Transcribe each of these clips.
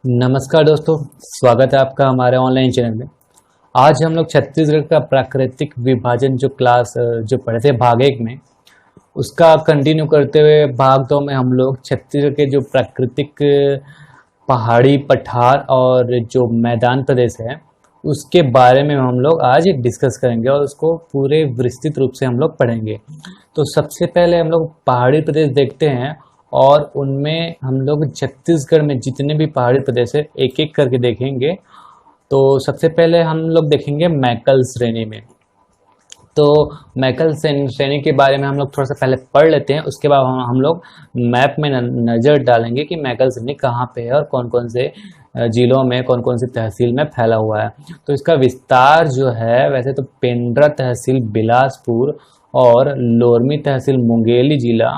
नमस्कार दोस्तों, स्वागत है आपका हमारे ऑनलाइन चैनल में। आज हम लोग छत्तीसगढ़ का प्राकृतिक विभाजन जो क्लास जो पढ़े थे भाग एक में, उसका कंटिन्यू करते हुए भाग दो में हम लोग छत्तीसगढ़ के जो प्राकृतिक पहाड़ी पठार और जो मैदान प्रदेश है उसके बारे में हम लोग आज डिस्कस करेंगे और उसको पूरे विस्तृत रूप से हम लोग पढ़ेंगे। तो सबसे पहले हम लोग पहाड़ी प्रदेश देखते हैं और उनमें हम लोग छत्तीसगढ़ में जितने भी पहाड़ी प्रदेश है एक एक करके देखेंगे। तो सबसे पहले हम लोग देखेंगे मैकल श्रेणी में। तो मैकल श्रेणी के बारे में हम लोग थोड़ा सा पहले पढ़ लेते हैं, उसके बाद हम लोग मैप में नज़र डालेंगे कि मैकल श्रेणी कहाँ पे है और कौन कौन से जिलों में कौन कौन सी तहसील में फैला हुआ है। तो इसका विस्तार जो है वैसे तो पेंड्रा तहसील बिलासपुर और लोरमी तहसील मुंगेली जिला,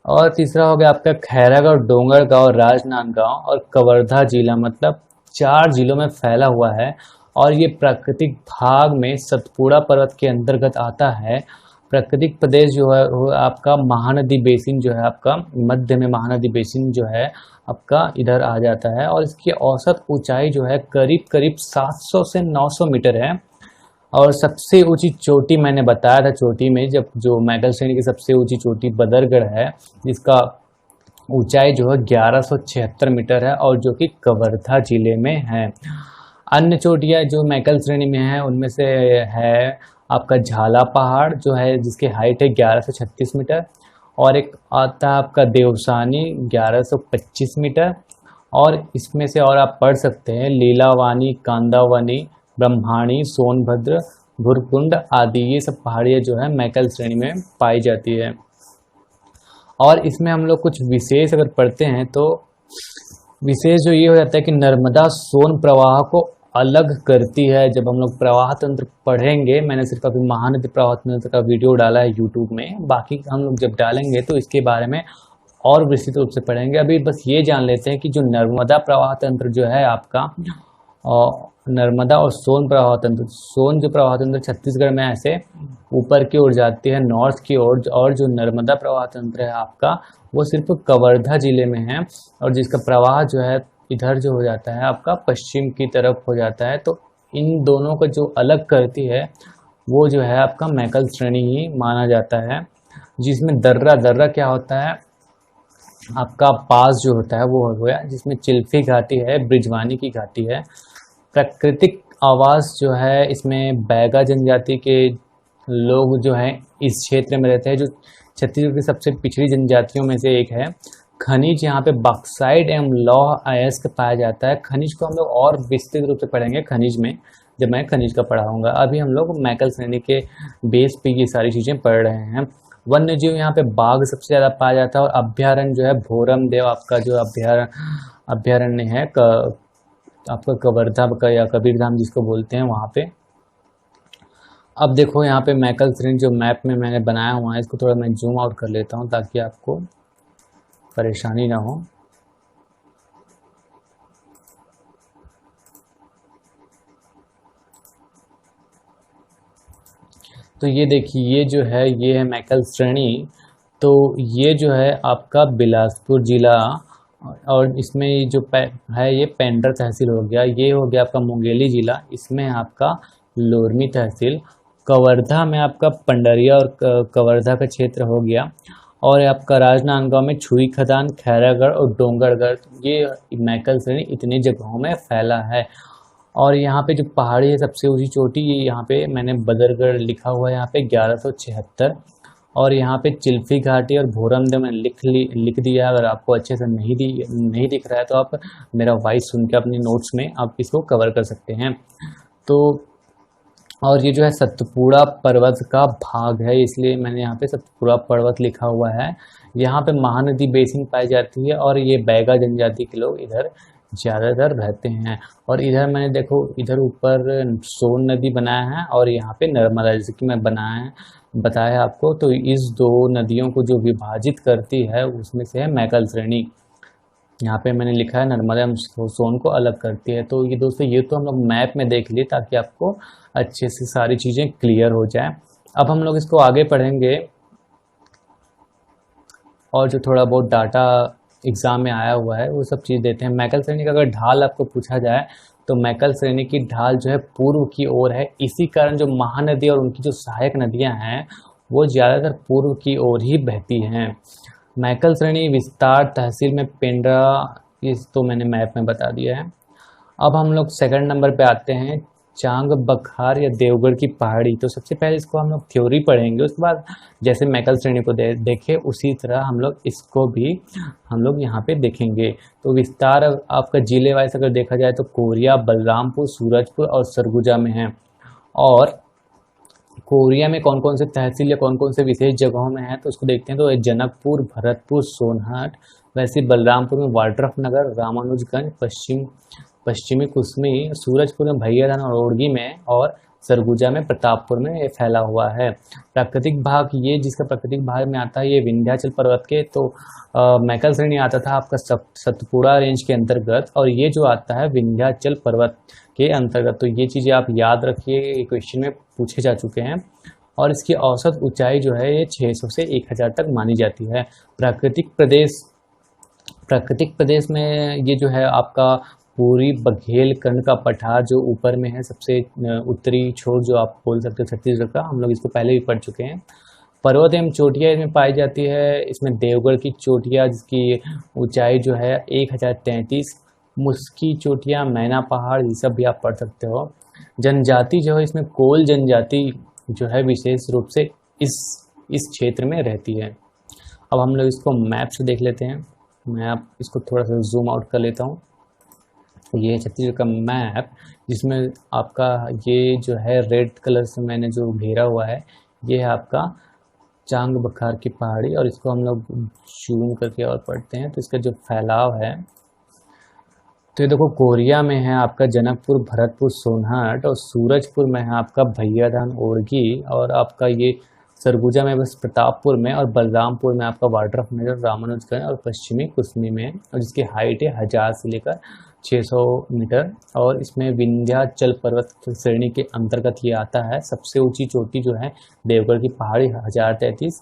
और तीसरा हो गया आपका खैरागढ़ डोंगरगांव राजनांदगांव और कवर्धा जिला, मतलब 4 जिलों में फैला हुआ है। और ये प्राकृतिक भाग में सतपुड़ा पर्वत के अंतर्गत आता है। प्राकृतिक प्रदेश जो है वो आपका महानदी बेसिन जो है आपका मध्य में महानदी बेसिन जो है आपका इधर आ जाता है, और इसकी औसत ऊंचाई जो है करीब करीब 700 से 900 मीटर है। और सबसे ऊंची चोटी मैंने बताया था चोटी में, जब जो मैकल श्रेणी की सबसे ऊंची चोटी बदरगढ़ है जिसका ऊंचाई जो है 1176 मीटर है और जो कि कवर्धा जिले में है। अन्य चोटियां जो मैकल श्रेणी में है उनमें से है आपका झाला पहाड़ जो है जिसकी हाइट है 1136 मीटर, और एक आता है आपका देवसानी 1125 मीटर, और इसमें से और आप पढ़ सकते हैं लीलावानी, कांदावानी, ब्रह्माणी, सोनभद्र, भुरकुंड आदि, ये सब पहाड़ियाँ जो है मैकल श्रेणी में पाई जाती है। और इसमें हम लोग कुछ विशेष अगर पढ़ते हैं तो विशेष जो ये हो जाता है कि नर्मदा सोन प्रवाह को अलग करती है। जब हम लोग प्रवाह तंत्र पढ़ेंगे, मैंने सिर्फ अभी महानदी प्रवाह तंत्र का वीडियो डाला है यूट्यूब में, बाकी हम लोग जब डालेंगे तो इसके बारे में और विस्तृत रूप से पढ़ेंगे। अभी बस ये जान लेते हैं कि जो नर्मदा प्रवाह तंत्र जो है आपका नर्मदा और सोन प्रवाह तंत्र, सोन जो प्रवाह तंत्र छत्तीसगढ़ में ऐसे ऊपर की ओर जाती है नॉर्थ की ओर, और जो नर्मदा प्रवाह तंत्र है आपका वो सिर्फ कवर्धा जिले में है, और जिसका प्रवाह जो है इधर जो हो जाता है आपका पश्चिम की तरफ हो जाता है। तो इन दोनों को जो अलग करती है वो जो है आपका मैकल श्रेणी ही माना जाता है। जिसमें दर्रा दर्रा क्या होता है आपका पास जो होता है वो हो गया, जिसमें चिल्फी घाटी है, ब्रिजवानी की घाटी है। प्राकृतिक आवास जो है इसमें बैगा जनजाति के लोग जो हैं इस क्षेत्र में रहते हैं, जो छत्तीसगढ़ की सबसे पिछड़ी जनजातियों में से एक है। खनिज यहाँ पे बॉक्साइट एवं लौह अयस्क पाया जाता है। खनिज को हम लोग और विस्तृत रूप से पढ़ेंगे खनिज में, जब मैं खनिज का पढ़ाऊंगा। अभी हम लोग मैकल श्रेणी के बेस पे ये सारी चीज़ें पढ़ रहे हैं। वन्य जीव यहाँ पे बाघ सबसे ज़्यादा पाया जाता है, और अभ्यारण्य जो है भोरम देव आपका जो अभ्यारण्य है आपका कवर्धा का या कबीरधाम जिसको बोलते हैं वहाँ पे। अब देखो यहाँ पे मैकल श्रेणी जो मैप में मैंने बनाया हुआ है, इसको थोड़ा मैं जूम आउट कर लेता हूँ ताकि आपको परेशानी ना हो। तो ये देखिए, ये जो है ये है मैकल श्रेणी। तो ये जो है आपका बिलासपुर जिला, और इसमें जो है ये पेंड्रा तहसील हो गया, ये हो गया आपका मुंगेली जिला, इसमें आपका लोरमी तहसील, कवर्धा में आपका पंडरिया और कवर्धा का क्षेत्र हो गया, और आपका राजनांदगांव में छुई खदान, खैरागढ़ और डोंगरगढ़, ये मैकल श्रेणी इतनी जगहों में फैला है। और यहाँ पे जो पहाड़ी है सबसे ऊंची चोटी, ये यहाँ पे मैंने बदरगढ़ लिखा हुआ है यहाँ पे 1176, और यहाँ पे चिल्फी घाटी और भोरमदेव मैंने लिख दिया। अगर आपको अच्छे से नहीं दिख रहा है तो आप मेरा वॉइस सुन के अपनी नोट्स में आप इसको कवर कर सकते हैं। तो और ये जो है सतपुड़ा पर्वत का भाग है, इसलिए मैंने यहाँ पे सतपुड़ा पर्वत लिखा हुआ है। यहाँ पे महानदी बेसिन पाई जाती है, और ये बैगा जनजाति के लोग इधर ज़्यादातर रहते हैं। और इधर मैंने देखो इधर ऊपर सोन नदी बनाया है, और यहाँ पे नर्मदा, जैसे कि मैं बताया आपको। तो इस दो नदियों को जो विभाजित करती है उसमें से है मैकल श्रेणी। यहाँ पे मैंने लिखा है नर्मदा सोन को अलग करती है। तो ये दोस्तों ये तो हम लोग मैप में देख लिए ताकि आपको अच्छे से सारी चीज़ें क्लियर हो जाए। अब हम लोग इसको आगे पढ़ेंगे, और जो थोड़ा बहुत डाटा एग्जाम में आया हुआ है वो सब चीज़ देते हैं। मैकल श्रेणी का अगर ढाल आपको पूछा जाए तो मैकल श्रेणी की ढाल जो है पूर्व की ओर है। इसी कारण जो महानदी और उनकी जो सहायक नदियां हैं वो ज़्यादातर पूर्व की ओर ही बहती हैं। मैकल श्रेणी विस्तार तहसील में पेंड्रा, इस तो मैंने मैप में बता दिया है। अब हम लोग सेकंड नंबर पे आते हैं, चांग बखार या देवगढ़ की पहाड़ी। तो सबसे पहले इसको हम लोग थ्योरी पढ़ेंगे, उसके बाद जैसे मैकल श्रेणी को देखे उसी तरह हम लोग इसको भी हम लोग यहाँ पे देखेंगे। तो विस्तार आपका जिले वाइज अगर देखा जाए तो कोरिया, बलरामपुर, सूरजपुर और सरगुजा में है। और कोरिया में कौन कौन से तहसील या कौन कौन से विशेष जगहों में है तो उसको देखते हैं। तो जनकपुर, भरतपुर, सोनहट, वैसे बलरामपुर में वाड्रफनगर, रामानुजगंज, पश्चिमी कुसमी, सूरजपुर में भैयाधान और ओड़गी में, और सरगुजा में प्रतापपुर में ये फैला हुआ है। प्राकृतिक भाग, ये जिसका प्राकृतिक भाग में आता है ये विंध्याचल पर्वत के, तो मैकल श्रेणी आता था आपका सतपुड़ा रेंज के अंतर्गत, और ये जो आता है विंध्याचल पर्वत के अंतर्गत। तो ये चीज़ें आप याद रखिए, ये क्वेश्चन में पूछे जा चुके हैं। और इसकी औसत ऊंचाई जो है ये 600 से 1000 तक मानी जाती है। प्राकृतिक प्रदेश में ये जो है आपका पूरी बघेलखंड का पठार जो ऊपर में है, सबसे उत्तरी छोर जो आप बोल सकते हो छत्तीसगढ़ का, हम लोग इसको पहले भी पढ़ चुके हैं। पर्वत एवं चोटियाँ इसमें पाई जाती है। इसमें देवगढ़ की चोटियाँ जिसकी ऊंचाई जो है 1033, मुस्की चोटियाँ, मैना पहाड़, ये सब भी आप पढ़ सकते हो। जनजाति जो है इसमें कोल जनजाति जो है विशेष रूप से इस क्षेत्र में रहती है। अब हम लोग इसको मैप से देख लेते हैं। मैं आप इसको थोड़ा सा जूम आउट कर लेता हूँ। ये है छत्तीसगढ़ का मैप, जिसमें आपका ये जो है रेड कलर से मैंने जो घेरा हुआ है ये है आपका चांग बखार की पहाड़ी। और इसको हम लोग जूम करके और पढ़ते हैं तो इसका जो फैलाव है, तो ये देखो कोरिया में है आपका जनकपुर, भरतपुर, सोनहट, और सूरजपुर में है आपका भैयाधान, ओड़गी, और आपका ये सरगुजा में बस प्रतापपुर में, और बलरामपुर में आपका वाड्रफनगर, रामानुजगंज, और पश्चिमी कुसमी में, और जिसकी हाइट है 1000 से लेकर 600 मीटर। और इसमें विंध्याचल पर्वत श्रेणी के अंतर्गत ये आता है। सबसे ऊंची चोटी जो है देवगढ़ की पहाड़ी 1033,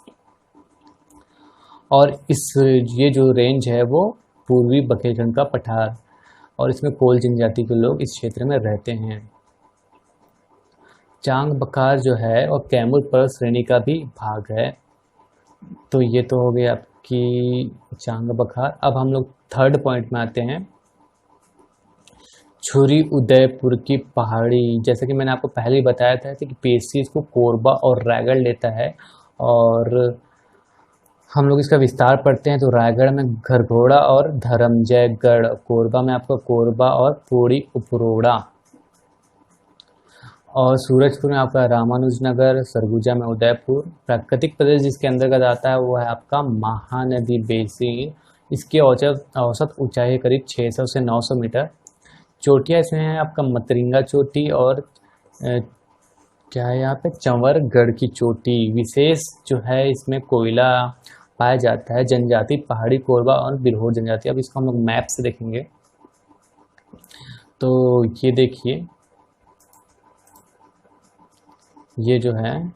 और ये जो रेंज है वो पूर्वी बघेलखंड का पठार, और इसमें कोल जनजाति के लोग इस क्षेत्र में रहते हैं। चांग बखार जो है और कैमूर पर्वत श्रेणी का भी भाग है। तो ये तो हो गई आपकी चांग बखार। अब हम लोग थर्ड पॉइंट में आते हैं, छुरी उदयपुर की पहाड़ी। जैसे कि मैंने आपको पहले ही बताया था कि पीएससी इसको कोरबा और रायगढ़ लेता है, और हम लोग इसका विस्तार पढ़ते हैं। तो रायगढ़ में घरघोड़ा और धर्मजयगढ़, कोरबा में आपका कोरबा और पूरी उपरोड़ा, और सूरजपुर में आपका रामानुजनगर, सरगुजा में उदयपुर। प्राकृतिक प्रदेश जिसके अंतर्गत आता है वो है आपका महानदी बेसिन। इसकी औसत ऊंचाई करीब 600 से 900 मीटर। चोटियाँ इसमें है आपका मतरिंगा चोटी, और क्या है यहाँ पे चंवरगढ़ की चोटी। विशेष जो है इसमें कोयला पाया जाता है। जनजाति पहाड़ी कोरबा और बिरहोर जनजाति। अब इसको हम लोग मैप से देखेंगे। तो ये देखिए, ये जो है,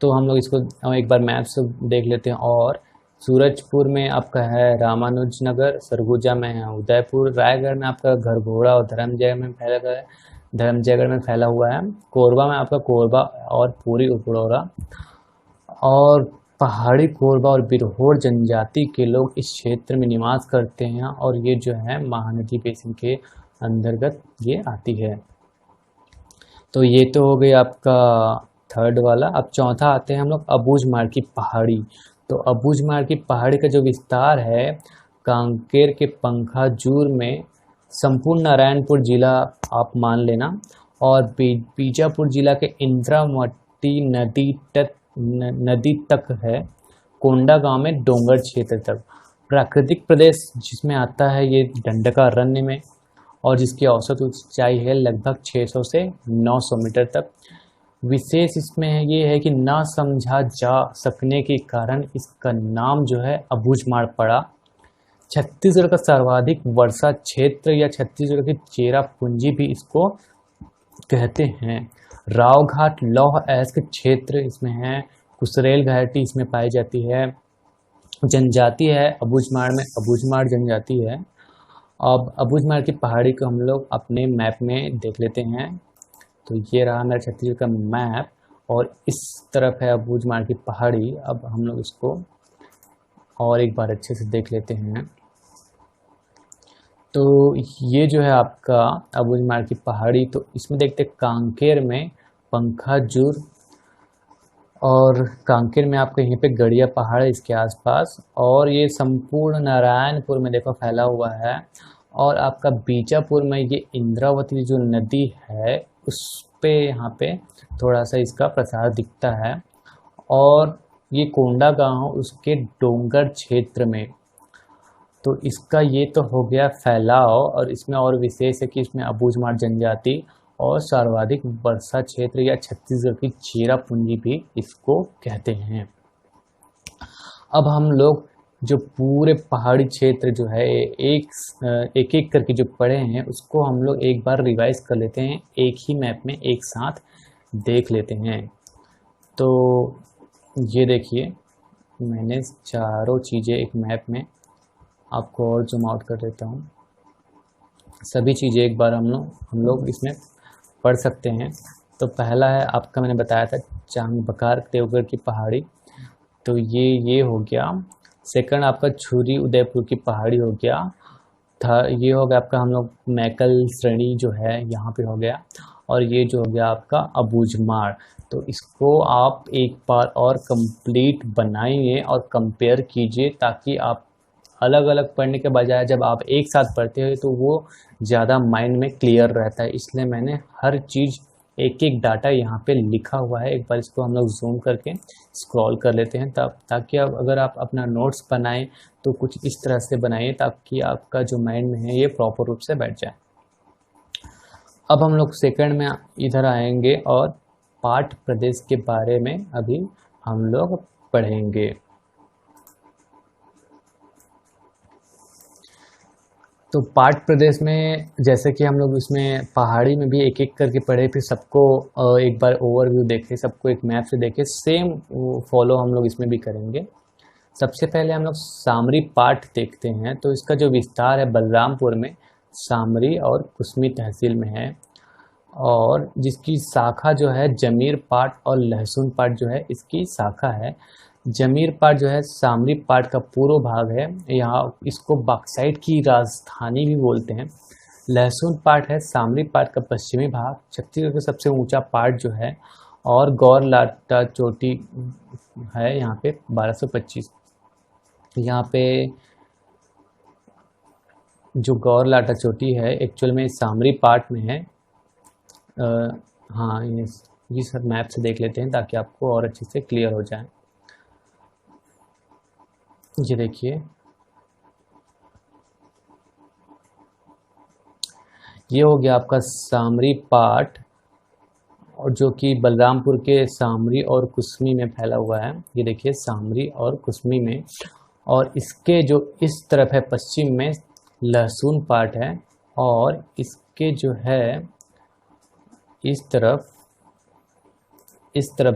तो हम लोग इसको एक बार मैप से देख लेते हैं। और सूरजपुर में आपका है रामानुजनगर, सरगुजा में है उदयपुर, रायगढ़ में आपका घरघोड़ा और धर्मजयगढ़ में फैला हुआ है। कोरबा में आपका कोरबा और पूरी उपरोड़ा, और पहाड़ी कोरबा और बिरहोर जनजाति के लोग इस क्षेत्र में निवास करते हैं, और ये जो है महानदी बेसिन के अंतर्गत ये आती है। तो ये तो हो गई आपका थर्ड वाला। अब चौथा आते हैं हम लोग अबूझमाड़ की पहाड़ी। तो अबूझमाड़ की पहाड़ी का जो विस्तार है कांकेर के पंखाजूर में, संपूर्ण नारायणपुर जिला आप मान लेना, और बीजापुर जिला के इंद्रावती नदी तक है, कोंडा गांव में डोंगर क्षेत्र तक। प्राकृतिक प्रदेश जिसमें आता है ये दंडकारण्य में, और जिसकी औसत ऊंचाई है लगभग 600 से 900 मीटर तक। विशेष इसमें ये है कि ना समझा जा सकने के कारण इसका नाम जो है अबूझमाड़ पड़ा। छत्तीसगढ़ का सर्वाधिक वर्षा क्षेत्र या छत्तीसगढ़ की चेरापूंजी भी इसको कहते हैं। रावघाट लौह अयस्क क्षेत्र इसमें है। कुसरेल घाटी इसमें पाई जाती है। जनजाति है अबूझमाड़ में, अबूझमाड़ जनजाति है। अब अबूझमाड़ की पहाड़ी को हम लोग अपने मैप में देख लेते हैं। तो ये रहा मेरा छत्तीसगढ़ का मैप और इस तरफ है अबूझमाड़ की पहाड़ी। अब हम लोग इसको और एक बार अच्छे से देख लेते हैं। तो ये जो है आपका अबूझमाड़ की पहाड़ी, तो इसमें देखते हैं कांकेर में पंखाजुर, और कांकेर में आपका यहीं पे गड़िया पहाड़ है इसके आसपास, और ये संपूर्ण नारायणपुर में देखो फैला हुआ है। और आपका बीजापुर में ये इंद्रावती जो नदी है उस पे यहाँ पे थोड़ा सा इसका प्रसार दिखता है। और ये कोंडा गांव उसके डोंगर क्षेत्र में। तो इसका ये तो हो गया फैलाव, और इसमें और विशेष है कि इसमें अबूझमाड़ जनजाति और सर्वाधिक वर्षा क्षेत्र या छत्तीसगढ़ की चेरापूंजी भी इसको कहते हैं। अब हम लोग जो पूरे पहाड़ी क्षेत्र जो है एक एक करके जो पढ़े हैं उसको हम लोग एक बार रिवाइज कर लेते हैं, एक ही मैप में एक साथ देख लेते हैं। तो ये देखिए मैंने चारों चीज़ें एक मैप में आपको और जूम आउट कर देता हूँ। सभी चीज़ें एक बार हम लोग इसमें पढ़ सकते हैं। तो पहला है आपका, मैंने बताया था चांगबकार देवगढ़ की पहाड़ी, तो ये हो गया। सेकंड आपका छुरी उदयपुर की पहाड़ी हो गया। ये हो गया आपका हम लोग मैकल श्रेणी जो है यहाँ पे हो गया। और ये जो हो गया आपका अबूझमाड़। तो इसको आप एक बार और कंप्लीट बनाइए और कंपेयर कीजिए, ताकि आप अलग अलग पढ़ने के बजाय जब आप एक साथ पढ़ते हो तो वो ज़्यादा माइंड में क्लियर रहता है। इसलिए मैंने हर चीज़ एक एक डाटा यहाँ पे लिखा हुआ है। एक बार इसको हम लोग जूम करके स्क्रॉल कर लेते हैं, तब ताकि अब अगर आप अपना नोट्स बनाएं तो कुछ इस तरह से बनाइए ताकि आपका जो माइंड में है ये प्रॉपर रूप से बैठ जाए। अब हम लोग सेकंड में इधर आएंगे और पाठ प्रदेश के बारे में अभी हम लोग पढ़ेंगे। तो पाठ प्रदेश में जैसे कि हम लोग इसमें पहाड़ी में भी एक एक करके पढ़े, फिर सबको एक बार ओवरव्यू देखे, सबको एक मैप से देखे, सेम फॉलो हम लोग इसमें भी करेंगे। सबसे पहले हम लोग सामरी पाठ देखते हैं। तो इसका जो विस्तार है बलरामपुर में सामरी और कुसमी तहसील में है, और जिसकी शाखा जो है जमीर पाठ और लहसुन पाठ जो है इसकी शाखा है। जमीर पाठ जो है सामरी पाठ का पूर्व भाग है, यहाँ इसको बॉक्साइट की राजधानी भी बोलते हैं। लहसुन पाठ है सामरी पाठ का पश्चिमी भाग, छत्तीसगढ़ का सबसे ऊंचा पाठ जो है। और गौर लाटा चोटी है यहाँ पे 1225। यहाँ पे जो गौर लाटा चोटी है एक्चुअल में सामरी पाठ में है। हाँ, ये सब मैप से देख लेते हैं ताकि आपको और अच्छे से क्लियर हो जाए। ये देखिए ये हो गया आपका सामरी पाठ, और जो कि बलरामपुर के सामरी और कुसमी में फैला हुआ है। ये देखिए सामरी और कुसमी में, और इसके जो इस तरफ है पश्चिम में लहसुन पाठ है, और इसके जो है इस तरफ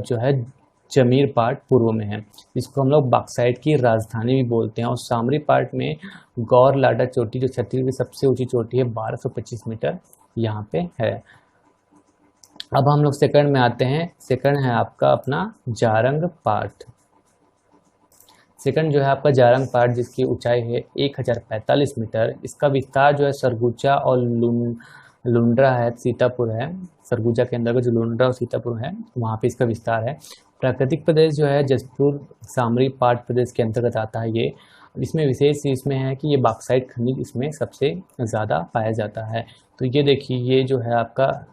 जो है जमीर पाठ पूर्व में है। इसको हम लोग बॉक्साइट की राजधानी भी बोलते हैं। और सामरी पाठ में गौर लाटा चोटी जो छत्तीसगढ़ की सबसे ऊंची चोटी है 1225 मीटर यहाँ पे है। अब हम लोग सेकंड में आते हैं। सेकंड है आपका अपना जारंग पाठ। सेकंड जो है आपका जारंग पाठ, जिसकी ऊंचाई है 1045 मीटर। इसका विस्तार जो है सरगुजा और लुंड्रा है, सीतापुर है। सरगुजा के अंदर जो लुंड्रा और सीतापुर है वहाँ पे इसका विस्तार है। प्राकृतिक प्रदेश जो है जसपुर सामरी पाठ प्रदेश के अंतर्गत आता है। ये इसमें विशेष इसमें है कि ये बॉक्साइट खनिज इसमें सबसे ज़्यादा पाया जाता है। तो ये देखिए ये जो है आपका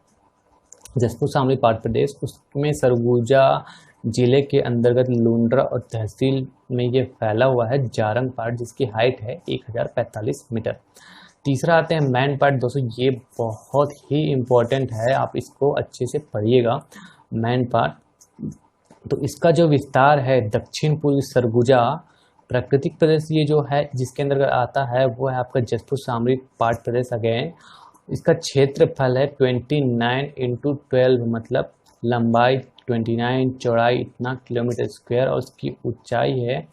जसपुर सामरी पाठ प्रदेश, उसमें सरगुजा जिले के अंतर्गत लुंड्रा और तहसील में ये फैला हुआ है जारंग पाठ, जिसकी हाइट है 1045 मीटर। तीसरा आते हैं मैन पाठ। दोस्तों ये बहुत ही इम्पोर्टेंट है, आप इसको अच्छे से पढ़िएगा। मैन पाठ, तो इसका जो विस्तार है दक्षिण पूर्वी सरगुजा प्राकृतिक प्रदेश ये जो है जिसके अंदर आता है वो है आपका जसपुर सामरी पाठ प्रदेश अगेन। इसका क्षेत्रफल है 29 × 12, मतलब लंबाई 29, चौड़ाई इतना किलोमीटर स्क्वायर, और उसकी ऊंचाई है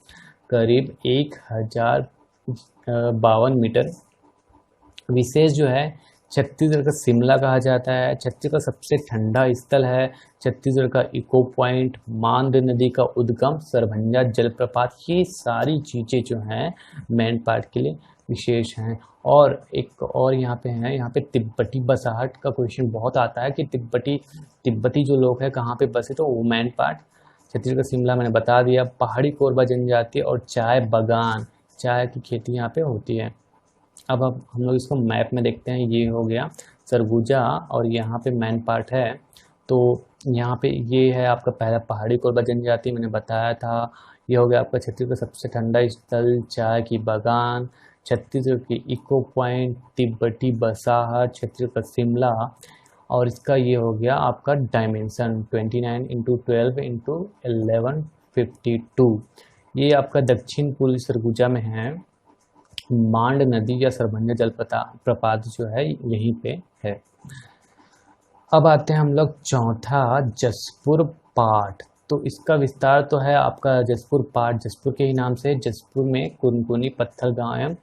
करीब 1052 मीटर। विशेष जो है छत्तीसगढ़ का शिमला कहा जाता है, छत्तीसगढ़ का सबसे ठंडा स्थल है, छत्तीसगढ़ का इको पॉइंट, मांद नदी का उद्गम, सरभंजा जलप्रपात, ये सारी चीज़ें जो हैं मेन पार्ट के लिए विशेष हैं। और एक और यहाँ पे है, यहाँ पे तिब्बती बसाहट का क्वेश्चन बहुत आता है कि तिब्बती जो लोग हैं कहाँ पे बसे, तो वो मेन पार्ट छत्तीसगढ़ शिमला मैंने बता दिया। पहाड़ी कोरबा जनजाति और चाय बगान, चाय की खेती यहाँ पे होती है। अब हम लोग इसको मैप में देखते हैं। ये हो गया सरगुजा और यहाँ पे मेन पार्ट है। तो यहाँ पे ये है आपका पहला पहाड़ी कोरबा जनजाति, मैंने बताया था। ये हो गया आपका छत्तीसगढ़ का सबसे ठंडा स्थल, चाय की बागान, छत्तीसगढ़ की इको पॉइंट, तिब्बती बसाहट, छत्तीसगढ़ का शिमला। और इसका ये हो गया आपका डायमेंशन 29 इंटू 12 इंटू 1152। ये आपका दक्षिण पूर्वी सरगुजा में है। मांड नदी या सरभंजा जलप्रपात जो है यहीं पे है। अब आते हैं हम लोग चौथा जसपुर पाट। तो इसका विस्तार तो है आपका जसपुर पाट, जसपुर के ही नाम से। जसपुर में कुनकुनी पत्थर गांव है,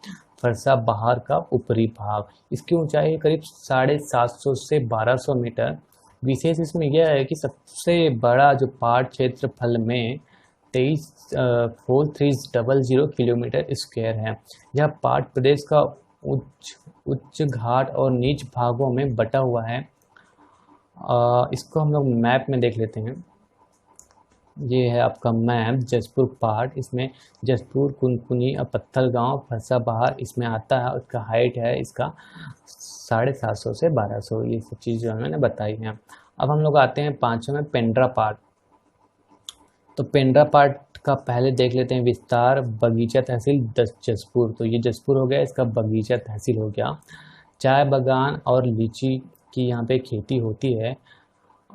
फरसा बहार का ऊपरी भाग। इसकी ऊंचाई करीब 750 से 1200 मीटर। विशेष इसमें यह है कि सबसे बड़ा जो पाट क्षेत्रफल में 4300 किलोमीटर स्क्वायर है। यह पाट प्रदेश का उच्च घाट और नीच भागों में बटा हुआ है। इसको हम लोग मैप में देख लेते हैं। ये है आपका मैप जसपुर पाट। इसमें जसपुर, कुनकुनी और पत्थलगांव, फरसा बहार इसमें आता है। उसका हाइट है इसका 750 से 1200। ये सब चीज़ जो है मैंने बताई हैं। अब हम लोग आते हैं पाँचवें में पेंड्रा पाट। तो पेंड्रा पाट का पहले देख लेते हैं विस्तार। बगीचा तहसील जसपुर, तो ये जसपुर हो गया, इसका बगीचा तहसील हो गया। चाय बागान और लीची की यहाँ पे खेती होती है।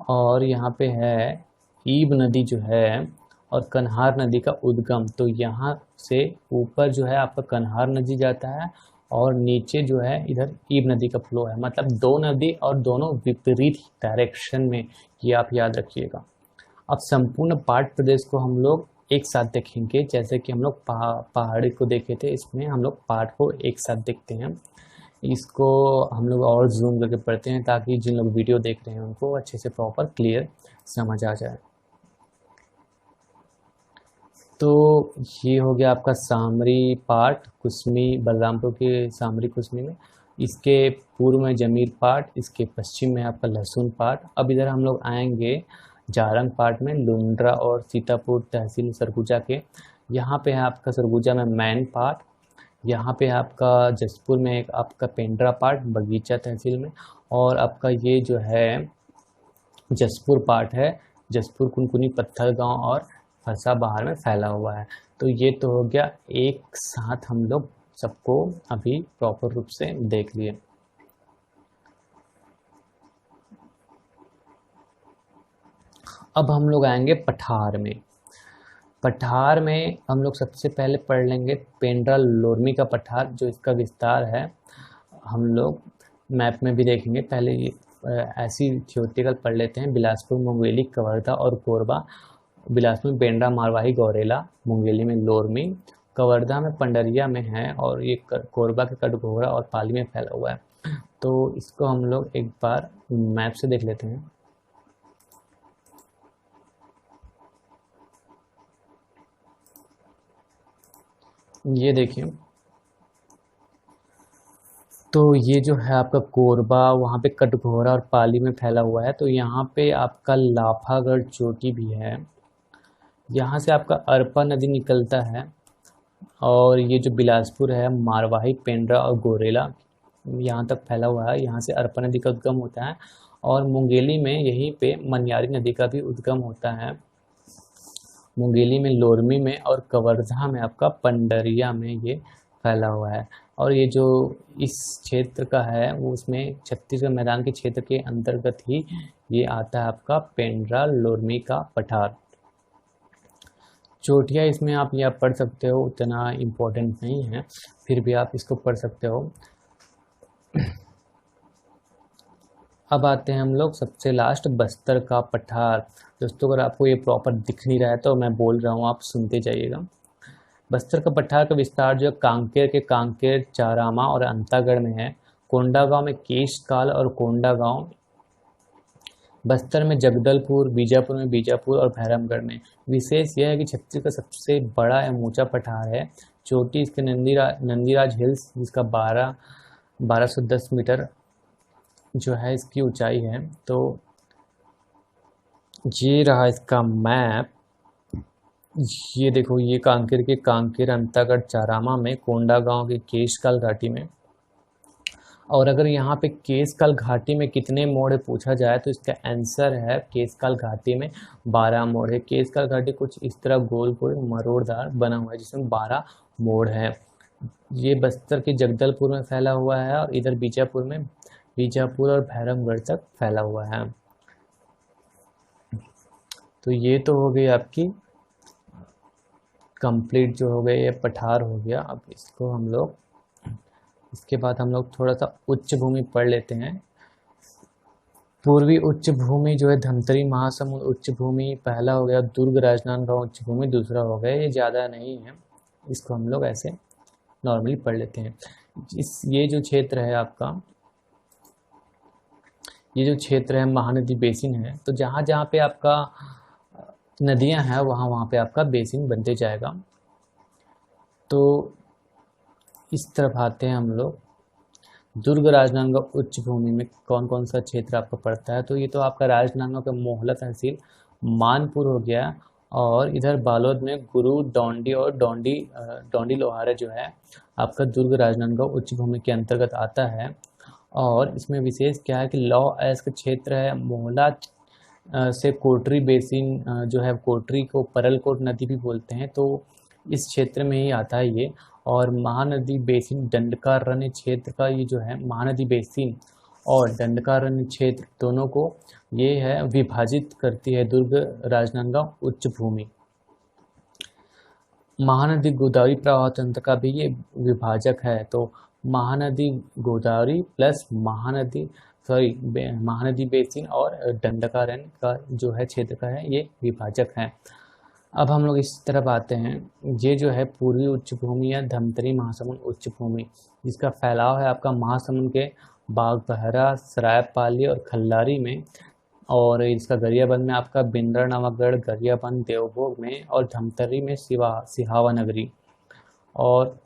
और यहाँ पे है ईब नदी जो है और कन्हार नदी का उद्गम। तो यहाँ से ऊपर जो है आपका कन्हार नदी जाता है और नीचे जो है इधर ईब नदी का फ्लो है। मतलब दो नदी और दोनों विपरीत डायरेक्शन में, ये आप याद रखिएगा। अब संपूर्ण पाट प्रदेश को हम लोग एक साथ देखेंगे। जैसे कि हम लोग पहाड़ी को देखे थे, इसमें हम लोग पाट को एक साथ देखते हैं। इसको हम लोग और जूम करके पढ़ते हैं ताकि जिन लोग वीडियो देख रहे हैं उनको अच्छे से प्रॉपर क्लियर समझ आ जाए। तो ये हो गया आपका सामरी पाट, कुसमी, बलरामपुर के सामरी कुसमी में। इसके पूर्व में जमीर पाट, इसके पश्चिम में आपका लहसुन पाट। अब इधर हम लोग आएंगे जारंग पाट में, लुंड्रा और सीतापुर तहसील सरगुजा के। यहाँ पे है आपका सरगुजा में मैन पाट। यहाँ पे आपका जसपुर में एक आपका पेंड्रा पाट बगीचा तहसील में। और आपका ये जो है जसपुर पाट है, जसपुर, कुनकुनी, पत्थलगांव और फरसा बहार में फैला हुआ है। तो ये तो हो गया, एक साथ हम लोग सबको अभी प्रॉपर रूप से देख लिए। अब हम लोग आएंगे पठार में। पठार में हम लोग सबसे पहले पढ़ लेंगे पेंड्रा लोरमी का पठार, जो इसका विस्तार है हम लोग मैप में भी देखेंगे। पहले ये ऐसी थियोरिटिकल पढ़ लेते हैं। बिलासपुर, मुंगेली, कवर्धा और कोरबा। बिलासपुर में पेंड्रा, मारवाही, गौरेला, मुंगेली में लोरमी, कवर्धा में पंडरिया में है और ये कोरबा के कटघोरा और पाली में फैला हुआ है। तो इसको हम लोग एक बार मैप से देख लेते हैं। ये देखिए, तो ये जो है आपका कोरबा, वहाँ पे कटघोरा और पाली में फैला हुआ है। तो यहाँ पे आपका लाफागढ़ चोटी भी है। यहाँ से आपका अरपा नदी निकलता है। और ये जो बिलासपुर है, मारवाही, पेंड्रा और गोरेला यहाँ तक फैला हुआ है। यहाँ से अरपा नदी का उद्गम होता है। और मुंगेली में यहीं पे मनियारी नदी का भी उद्गम होता है। मुंगेली में, लोरमी में और कवर्धा में आपका पंडरिया में ये फैला हुआ है। और ये जो इस क्षेत्र का है वो उसमें छत्तीसगढ़ मैदान के क्षेत्र के अंतर्गत ही ये आता है आपका पेंड्रा लोरमी का पठार। चोटिया इसमें आप यह पढ़ सकते हो, उतना इम्पोर्टेंट नहीं है, फिर भी आप इसको पढ़ सकते हो। अब आते हैं हम लोग सबसे लास्ट बस्तर का पठार। दोस्तों अगर आपको ये प्रॉपर दिख नहीं रहा है तो मैं बोल रहा हूँ, आप सुनते जाइएगा। बस्तर का पठार का विस्तार जो है कांकेर के कांकेर, चारामा और अंतागढ़ में है। कोंडागांव में केशकाल और कोंडागांव, बस्तर में जगदलपुर, बीजापुर में बीजापुर और भैरमगढ़ में। विशेष यह है कि छत्तीसगढ़ का सबसे बड़ा एवं ऊंचा पठार है। चोटी इसके नंदीराज हिल्स, जिसका 1210 मीटर जो है इसकी ऊंचाई है। तो ये रहा इसका मैप। ये देखो, ये कांकेर के कांकेर, अंतागढ़, चारामा में, कोंडागांव के केशकाल घाटी में। और अगर यहाँ पे केशकाल घाटी में कितने मोड़ है पूछा जाए तो इसका आंसर है केशकाल घाटी में 12 मोड़ है। केशकाल घाटी कुछ इस तरह गोल गोल मरोड़दार बना हुआ है जिसमें 12 मोड़ है। ये बस्तर के जगदलपुर में फैला हुआ है और इधर बीजापुर और भैरमगढ़ तक फैला हुआ है। तो ये तो हो गई आपकी कंप्लीट, जो हो गया ये पठार हो गया। अब इसके बाद हम लोग थोड़ा सा उच्च भूमि पढ़ लेते हैं। पूर्वी उच्च भूमि जो है धमतरी महासमुंद उच्च भूमि पहला हो गया, दुर्ग राजनांदगांव उच्च भूमि दूसरा हो गया। ये ज़्यादा नहीं है, इसको हम लोग ऐसे नॉर्मली पढ़ लेते हैं। ये जो क्षेत्र है आपका, ये जो क्षेत्र है महानदी बेसिन है। तो जहाँ जहाँ पे आपका नदियाँ हैं वहाँ पे आपका बेसिन बनते जाएगा। तो इस तरफ आते हैं हम लोग। दुर्ग राजनांदगांव उच्च भूमि में कौन कौन सा क्षेत्र आपका पड़ता है? तो ये तो आपका राजनांदगांव का मोहला तहसील मानपुर हो गया, और इधर बालोद में गुरु, डोंडी और डोंडी लोहारा जो है आपका दुर्ग राजनांदगांव उच्च भूमि के अंतर्गत आता है। और इसमें विशेष क्या है कि लौ अयस्क क्षेत्र है। मोहला से कोटरी बेसिन जो है, कोटरी को परलकोट नदी भी बोलते हैं, तो इस क्षेत्र में ही आता है ये। और महानदी बेसिन दंडकारण्य क्षेत्र का ये जो है महानदी बेसिन और दंडकारण्य क्षेत्र दोनों को ये है विभाजित करती है दुर्ग राजनांदगांव उच्च भूमि। महानदी गोदावरी प्रवाह तंत्र का भी ये विभाजक है। तो महानदी गोदावरी प्लस महानदी बेसिन और दंडकारण्य का जो है क्षेत्र का है ये विभाजक है। अब हम लोग इस तरफ आते हैं। ये जो है पूर्वी उच्च भूमि या धमतरी महासमुंद उच्च भूमि, जिसका फैलाव है आपका महासमुंद के बागबहरा, सरायपाली और खल्लारी में, और इसका गरियाबंद में आपका बिंद्रा नवागढ़, गरियाबंद देवभोग में, और धमतरी में सिहावा नगरी। और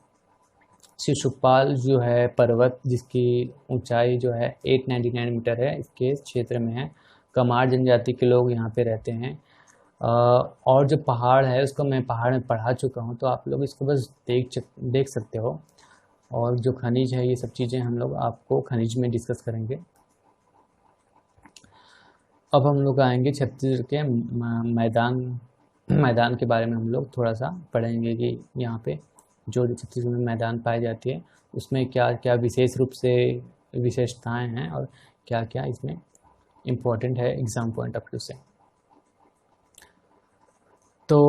शिशुपाल जो है पर्वत, जिसकी ऊंचाई जो है 899 मीटर है, इसके क्षेत्र में है। कमार जनजाति के लोग यहाँ पे रहते हैं। और जो पहाड़ है उसको मैं पहाड़ में पढ़ा चुका हूँ, तो आप लोग इसको बस देख सकते हो। और जो खनिज है ये सब चीज़ें हम लोग आपको खनिज में डिस्कस करेंगे। अब हम लोग आएंगे छत्तीसगढ़ के मैदान के बारे में हम लोग थोड़ा सा पढ़ेंगे कि यहाँ पे जो छत्तीसगढ़ में मैदान पाए जाती है उसमें क्या क्या विशेष रूप से विशेषताएं हैं और क्या क्या इसमें इम्पोर्टेंट है एग्ज़ाम पॉइंट ऑफ व्यू से। तो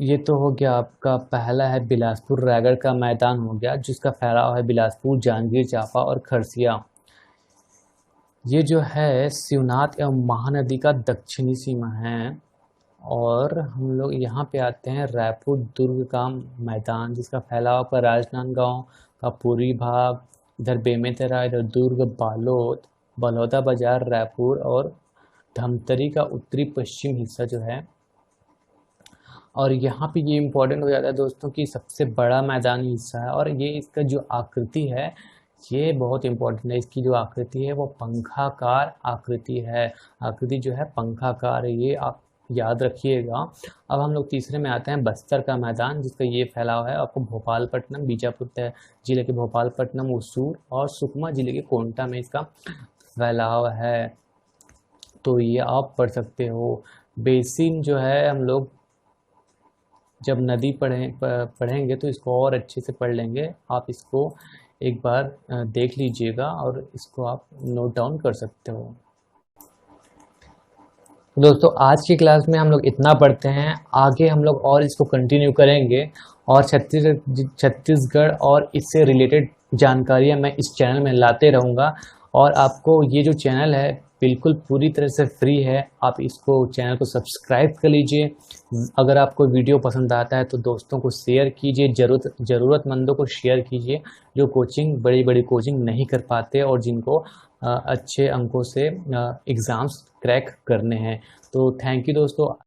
ये तो हो गया आपका पहला है बिलासपुर रायगढ़ का मैदान हो गया, जिसका फैलाव है बिलासपुर, जांजगीर चांपा और खरसिया। ये जो है शिवनाथ एवं महानदी का दक्षिणी सीमा है। और हम लोग यहाँ पे आते हैं रायपुर दुर्ग का मैदान, जिसका फैलाव पर राजनांदगांव का पूर्वी भाग, इधर बेमेतरा, इधर दुर्ग, बालोद, बलौदा बाजार, रायपुर और धमतरी का उत्तरी पश्चिम हिस्सा जो है। और यहाँ पे ये इम्पोर्टेंट हो जाता है दोस्तों कि सबसे बड़ा मैदानी हिस्सा है, और ये इसका जो आकृति है ये बहुत इम्पोर्टेंट है। इसकी जो आकृति है वो पंखाकार आकृति है। आकृति जो है पंखाकार है, ये आप याद रखिएगा। अब हम लोग तीसरे में आते हैं बस्तर का मैदान, जिसका ये फैलाव है आपको भोपालपट्टनम, बीजापुर जिले के भोपालपट्टनम, उसूर और सुकमा जिले के कोंटा में इसका फैलाव है। तो ये आप पढ़ सकते हो। बेसिन जो है हम लोग जब नदी पढ़ेंगे तो इसको और अच्छे से पढ़ लेंगे। आप इसको एक बार देख लीजिएगा और इसको आप नोट डाउन कर सकते हो। तो दोस्तों आज की क्लास में हम लोग इतना पढ़ते हैं, आगे हम लोग और इसको कंटिन्यू करेंगे और छत्तीसगढ़ और इससे रिलेटेड जानकारियां मैं इस चैनल में लाते रहूँगा। और आपको ये जो चैनल है बिल्कुल पूरी तरह से फ्री है, आप इसको चैनल को सब्सक्राइब कर लीजिए। अगर आपको वीडियो पसंद आता है तो दोस्तों को शेयर कीजिए, ज़रूरतमंदों को शेयर कीजिए जो बड़ी बड़ी कोचिंग नहीं कर पाते और जिनको अच्छे अंकों से एग्ज़ाम्स क्रैक करने हैं। तो थैंक यू दोस्तों।